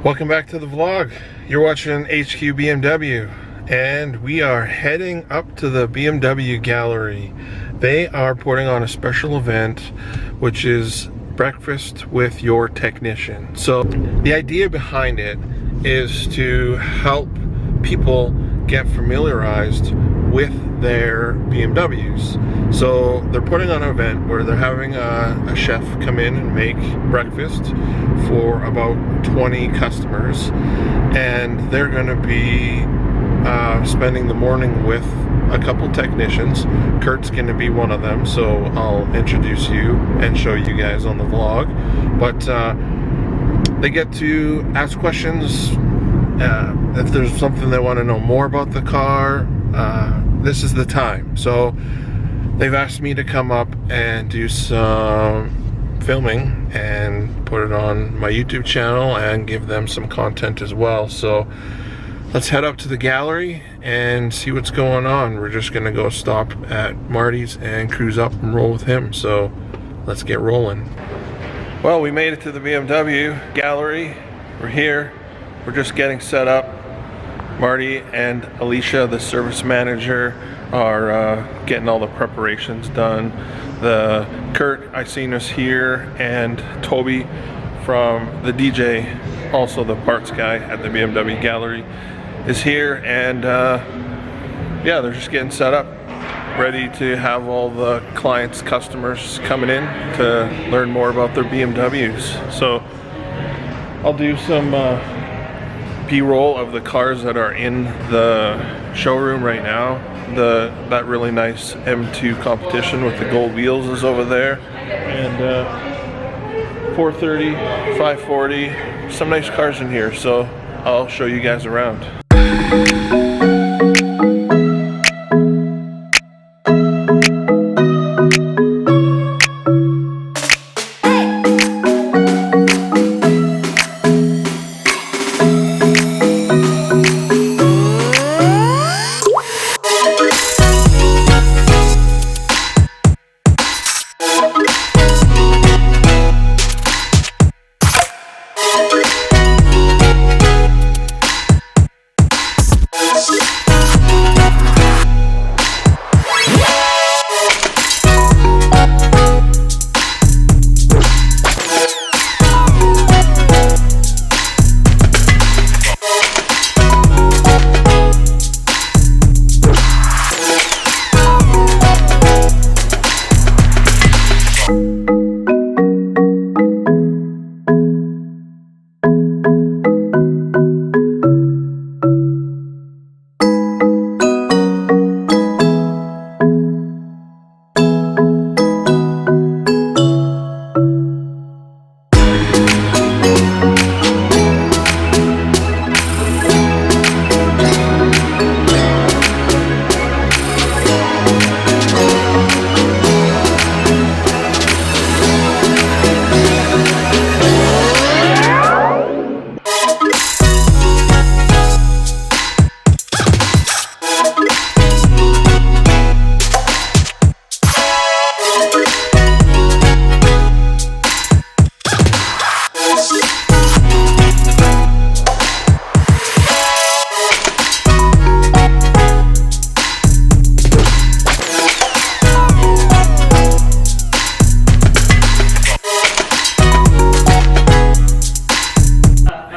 Welcome back to the vlog. You're watching HQ BMW, and we are heading up to the BMW gallery. They are putting on a special event, which is breakfast with your technician. So the idea behind it is to help people get familiarized with their BMWs. So they're putting on an event where they're having a chef come in and make breakfast for about 20 customers, and they're going to be spending the morning with a couple technicians. Kurt's going to be one of them, so I'll introduce you and show you guys on the vlog. But they get to ask questions. If there's something they want to know more about the car, this is the time. So they've asked me to come up and do some filming and put it on my YouTube channel and give them some content as well. So let's head up to the gallery and see what's going on. We're just gonna go stop at Marty's and cruise up and roll with him. So let's get rolling. Well, we made it to the BMW gallery. We're here. We're just getting set up. Marty and Alicia, the service manager, are getting all the preparations done. Kurt, I seen us here, and Toby from the DJ, also the parts guy at the BMW gallery, is here, and yeah, they're just getting set up, ready to have all the clients, customers coming in to learn more about their BMWs. So I'll do some B-roll of the cars that are in the showroom right now. That really nice M2 competition with the gold wheels is over there, and 430, 540, some nice cars in here, so I'll show you guys around.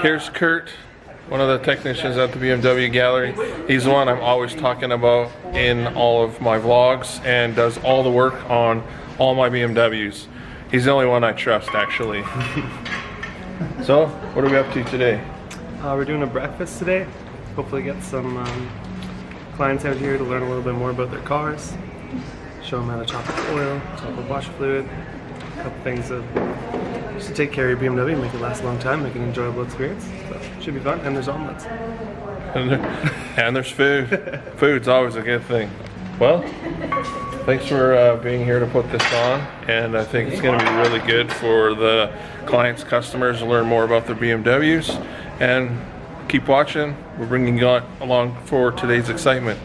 Here's Kurt, one of the technicians at the BMW gallery. He's the one I'm always talking about in all of my vlogs and does all the work on all my BMWs. He's the only one I trust, actually. So, what are we up to today? We're doing a breakfast today. Hopefully get some clients out here to learn a little bit more about their cars. Show them how to chop up oil, chop up washer fluid, a couple things that just to take care of your BMW, make it last a long time, make it an enjoyable experience. So it should be fun, and there's omelets. And there's food. Food's always a good thing. Well, thanks for being here to put this on, and I think it's going to be really good for the clients, customers to learn more about their BMWs. And keep watching. We're bringing you along for today's excitement.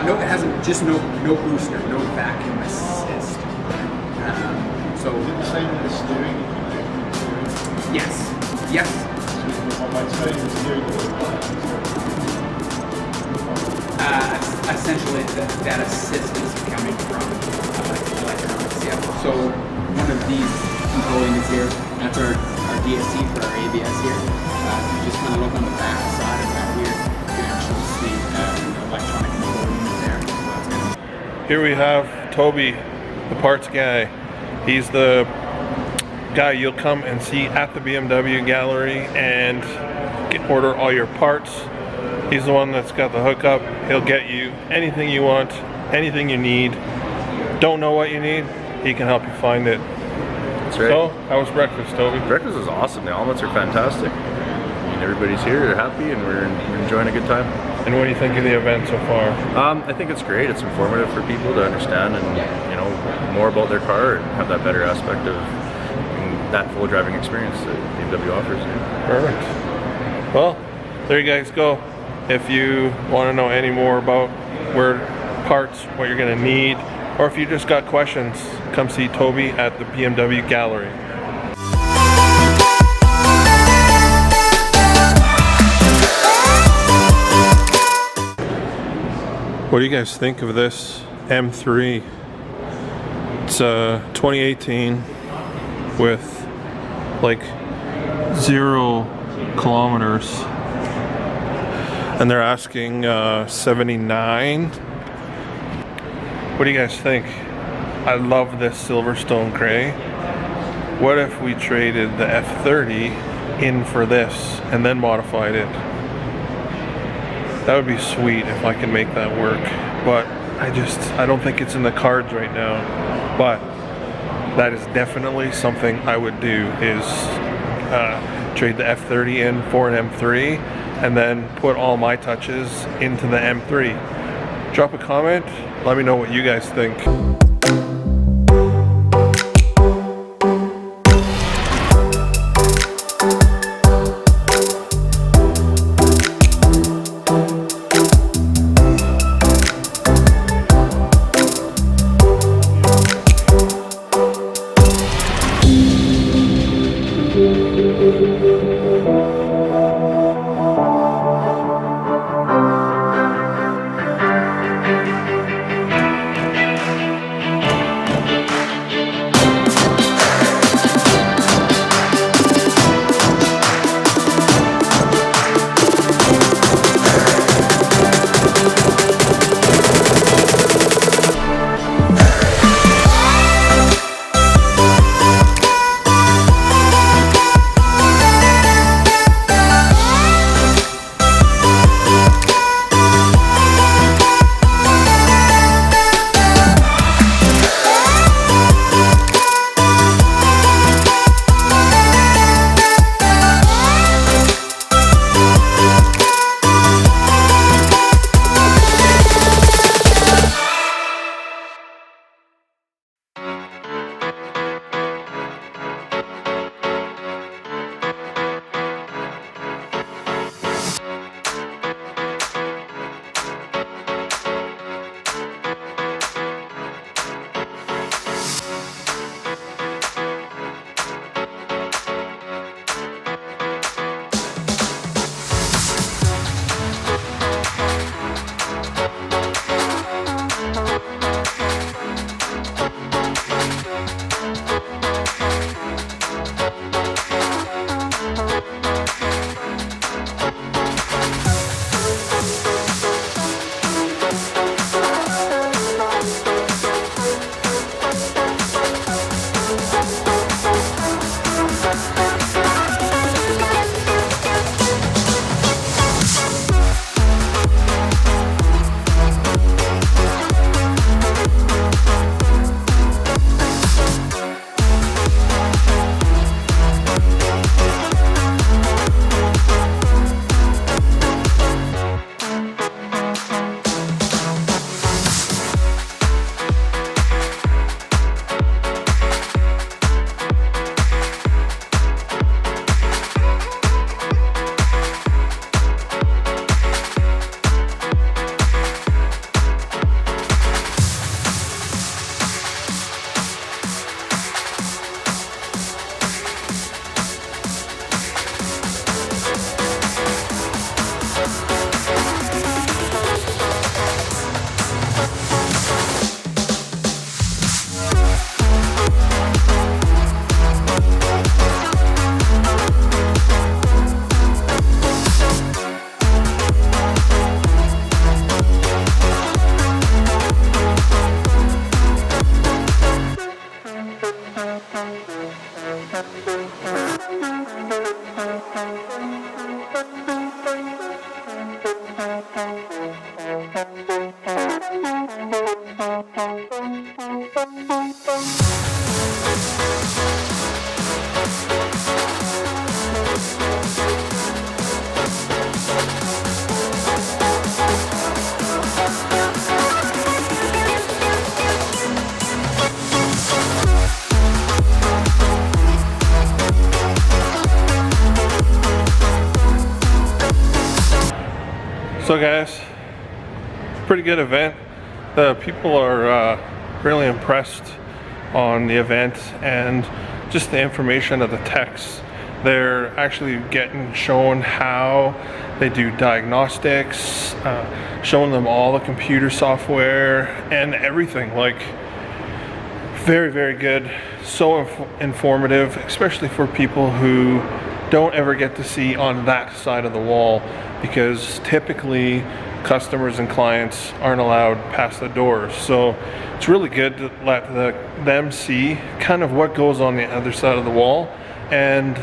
No, it hasn't. Just no booster, no vacuum assist. So Is it the same with the steering? yes, yes. So on my side, the steering Essentially, that assistance coming from electronics. Yeah. So one of these control units here. That's our DSC for our ABS here. You just kind of look on the back side of that here. You can actually see the electronic control unit there. So that's gonna Here we have Toby, the parts guy. He's the guy you'll come and see at the BMW gallery and order all your parts. He's the one that's got the hookup. He'll get you anything you want, anything you need. Don't know what you need, he can help you find it. That's right. So, how was breakfast, Toby? Breakfast is awesome. The omelets are fantastic. I mean, everybody's here, they're happy, and we're enjoying a good time. And what do you think of the event so far? I think it's great. It's informative for people to understand and, you know, more about their car and have that better aspect of that full driving experience that BMW offers. Yeah. Perfect. Well, there you guys go. If you want to know any more about where parts, what you're going to need, or if you just got questions, come see Toby at the BMW gallery. What do you guys think of this M3? It's 2018 with like 0 kilometers, and they're asking 79. What do you guys think? I love this Silverstone gray. What if we traded the F30 in for this and then modified it? That would be sweet if I can make that work, but I don't think it's in the cards right now. But that is definitely something I would do, is trade the F30 in for an M3 and then put all my touches into the M3. Drop a comment, let me know what you guys think. So guys, pretty good event. The people are really impressed on the event and just the information of the techs. They're actually getting shown how they do diagnostics, showing them all the computer software and everything. Like, very, very good. So informative, especially for people who don't ever get to see on that side of the wall, because typically customers and clients aren't allowed past the doors. So it's really good to let them see kind of what goes on the other side of the wall and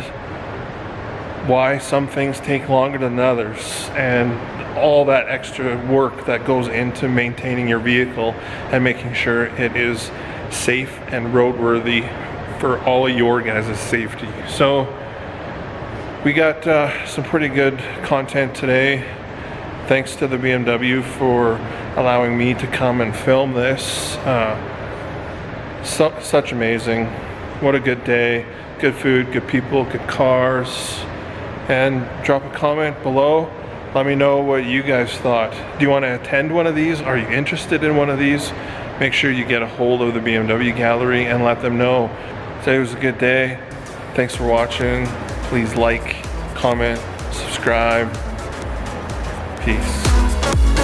why some things take longer than others, and all that extra work that goes into maintaining your vehicle and making sure it is safe and roadworthy for all of your guys' safety. So we got some pretty good content today. Thanks to the BMW for allowing me to come and film this. Such amazing. What a good day. Good food, good people, good cars. And drop a comment below. Let me know what you guys thought. Do you want to attend one of these? Are you interested in one of these? Make sure you get a hold of the BMW Gallery and let them know. Today was a good day. Thanks for watching. Please like, comment, subscribe. Peace.